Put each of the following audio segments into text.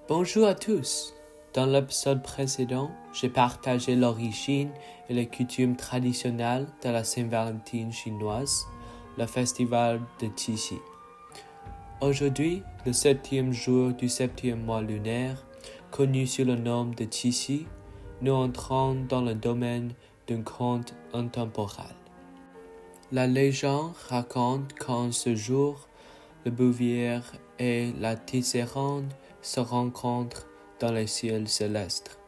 Bonjour à tous. Dans l'épisode précédent, j'ai partagé l'origine et les coutumes traditionnelles de la Saint-Valentin chinoise, le festival de Qixi. Aujourd'hui, le 7e jour du 7e mois lunaire, connu sous le nom de Qixi, nous entrons dans le domaine d'un conte intemporel. La légende raconte qu'en ce jour, le bouvier et la tisserande se rencontrent dans les ciels célestes.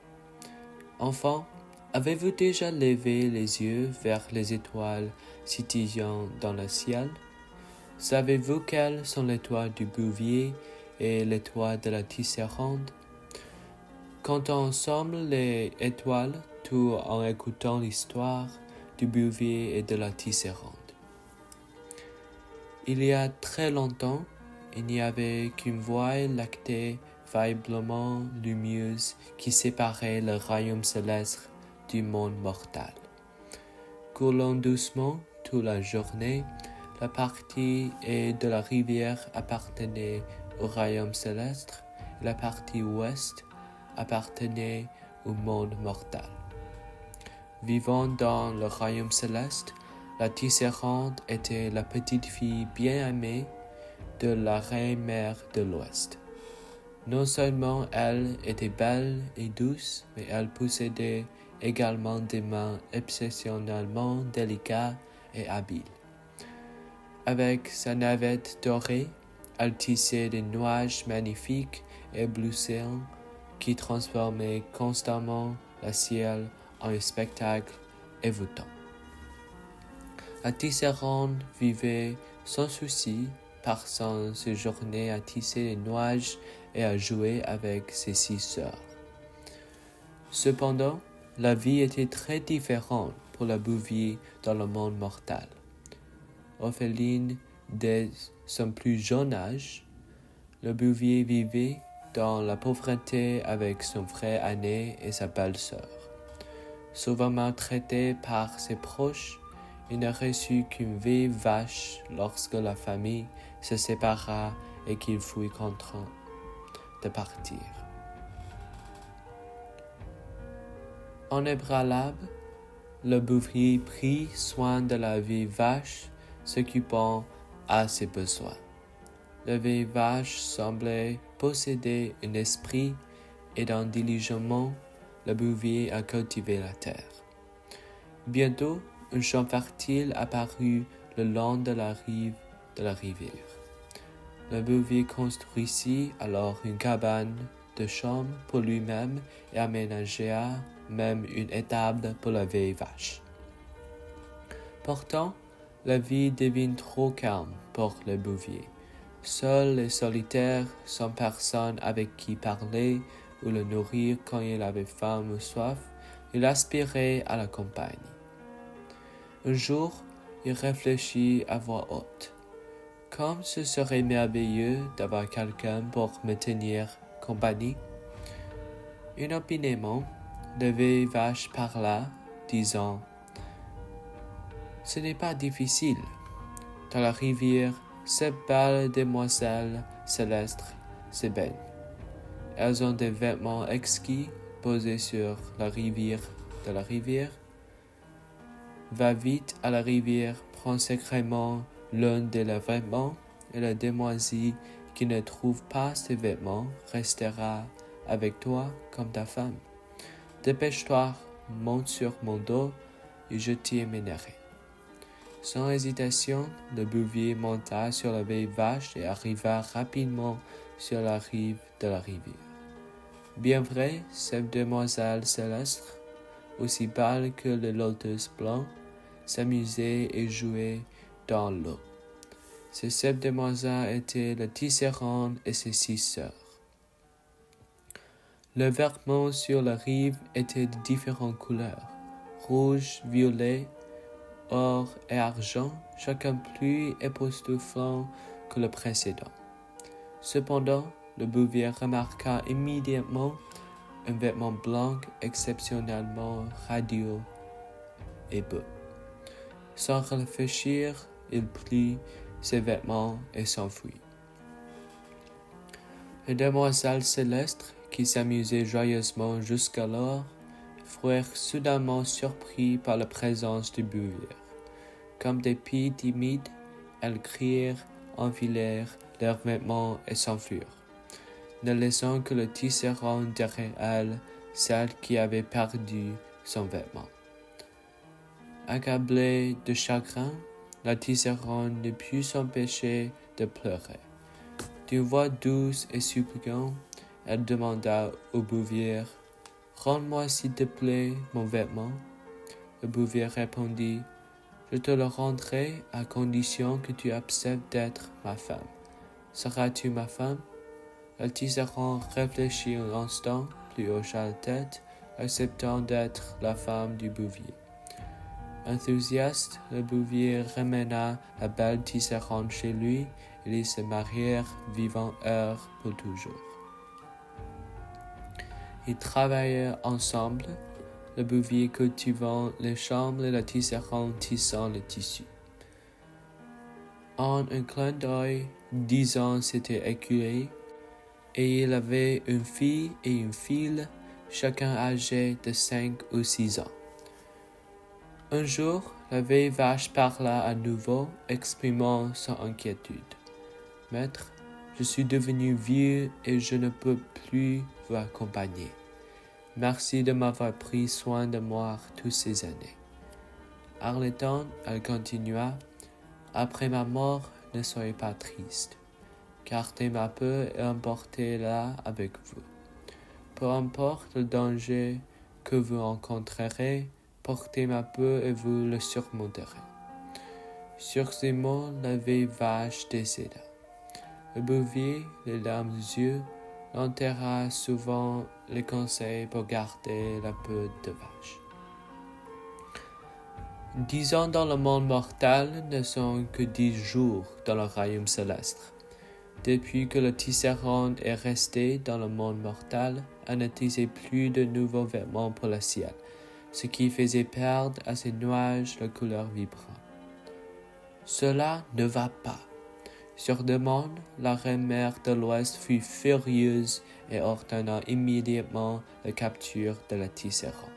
Enfants, avez-vous déjà levé les yeux vers les étoiles scintillant dans le ciel? Savez-vous quelles sont l'étoile du bouvier et l'étoile de la tisserande? Comptons ensemble les étoiles tout en écoutant l'histoire du bouvier et de la tisserande. Il y a très longtemps, il n'y avait qu'une voie lactée faiblement lumineuse qui séparait le royaume céleste du monde mortel. Coulant doucement toute la journée, la partie de la rivière appartenait au royaume céleste et la partie ouest appartenait au monde mortel. Vivant dans le royaume céleste, la tisserande était la petite fille bien-aimée de la reine-mère de l'Ouest. Non seulement elle était belle et douce, mais elle possédait également des mains exceptionnellement délicates et habiles. Avec sa navette dorée, elle tissait des nuages magnifiques et éblouissants qui transformaient constamment le ciel en un spectacle envoûtant. La tisserande vivait sans souci par son séjourner à tisser les nuages et à jouer avec ses 6 sœurs. Cependant, la vie était très différente pour la bouvier dans le monde mortel. Orpheline dès son plus jeune âge, le bouvier vivait dans la pauvreté avec son frère aîné et sa belle-sœur. Souvent maltraité par ses proches, il ne reçut qu'une vieille vache lorsque la famille se sépara et qu'il fut contraint de partir. En ébranlable, le bouvier prit soin de la vieille vache, s'occupant à ses besoins. La vieille vache semblait posséder un esprit, aidant diligemment le bouvier à cultiver la terre. Bientôt, un champ fertile apparut le long de la rive de la rivière. Le bouvier construisit alors une cabane de chambre pour lui-même et aménagea même une étable pour la vieille vache. Pourtant, la vie devint trop calme pour le bouvier. Seul et solitaire, sans personne avec qui parler ou le nourrir quand il avait faim ou soif, il aspirait à la campagne. Un jour, il réfléchit à voix haute. Comme ce serait merveilleux d'avoir quelqu'un pour me tenir compagnie. Inopinément, la vieille vache parla, disant « Ce n'est pas difficile. Dans la rivière, 7 belles demoiselles célestes se baignent. Elles ont des vêtements exquis posés sur la rivière de la rivière. Va vite à la rivière, prends secrètement l'un de leurs vêtements, et la demoiselle qui ne trouve pas ses vêtements restera avec toi comme ta femme. Dépêche-toi, monte sur mon dos, et je t'y emmènerai. » Sans hésitation, le bouvier monta sur la vieille vache et arriva rapidement sur la rive de la rivière. Bien vrai, cette demoiselle céleste, aussi belle que le lotus blanc, s'amusait et jouait dans l'eau. Ces 7 demoiselles étaient la tisserande et ses 6 sœurs. Leurs vêtements sur la rive étaient de différentes couleurs, rouge, violet, or et argent, chacun plus époustouflant que le précédent. Cependant, le bouvier remarqua immédiatement un vêtement blanc exceptionnellement radieux et beau. Sans réfléchir, il prit ses vêtements et s'enfuit. Les demoiselles célestes, qui s'amusaient joyeusement jusqu'alors, furent soudainement surpris par la présence du bouvier. Comme des filles timides, elles crièrent, enfilèrent leurs vêtements et s'enfuirent, ne laissant que le tisserand derrière elles, celle qui avait perdu son vêtement. Accablée de chagrin, la tisserand ne put s'empêcher de pleurer. D'une voix douce et suppliante, elle demanda au bouvier « Rends-moi s'il te plaît mon vêtement. » Le bouvier répondit « Je te le rendrai à condition que tu acceptes d'être ma femme. Seras-tu ma femme ?» Le tisserand réfléchit un instant, puis hocha la tête, acceptant d'être la femme du bouvier. Enthousiaste, le bouvier ramena la belle tisserand chez lui et ils se marièrent vivant heureux pour toujours. Ils travaillèrent ensemble, le bouvier cultivant les champs et la tisserand tissant le tissu. En un clin d'œil, 10 ans s'étaient écoulés et il avait une fille et une fille, chacun âgé de 5 ou 6 ans. Un jour, la vieille vache parla à nouveau, exprimant son inquiétude. « Maître, je suis devenu vieux et je ne peux plus vous accompagner. Merci de m'avoir pris soin de moi toutes ces années. » Arleton, elle continua, « Après ma mort, ne soyez pas triste. Gardez ma peau et emportez-la avec vous. Peu importe le danger que vous rencontrerez, portez ma peau et vous le surmonterez. » Sur ces mots, la vieille vache décéda. Le bouvier, les larmes aux yeux, l'enterra souvent les conseils pour garder la peau de vache. 10 ans dans le monde mortel ne sont que 10 jours dans le royaume céleste. Depuis que le tisserand est resté dans le monde mortel, elle ne tissait plus de nouveaux vêtements pour le ciel, ce qui faisait perdre à ces nuages la couleur vibrante. Cela ne va pas. Sur demande, la reine-mère de l'Ouest fut furieuse et ordonna immédiatement la capture de la tisserand.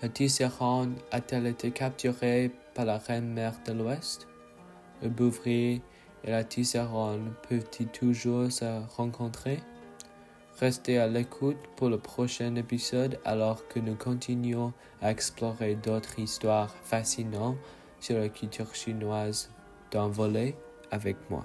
La tisserand a-t-elle été capturée par la reine-mère de l'Ouest? Le bouvier et la tisserand peuvent-ils toujours se rencontrer? Restez à l'écoute pour le prochain épisode alors que nous continuons à explorer d'autres histoires fascinantes sur la culture chinoise d'un volet avec moi.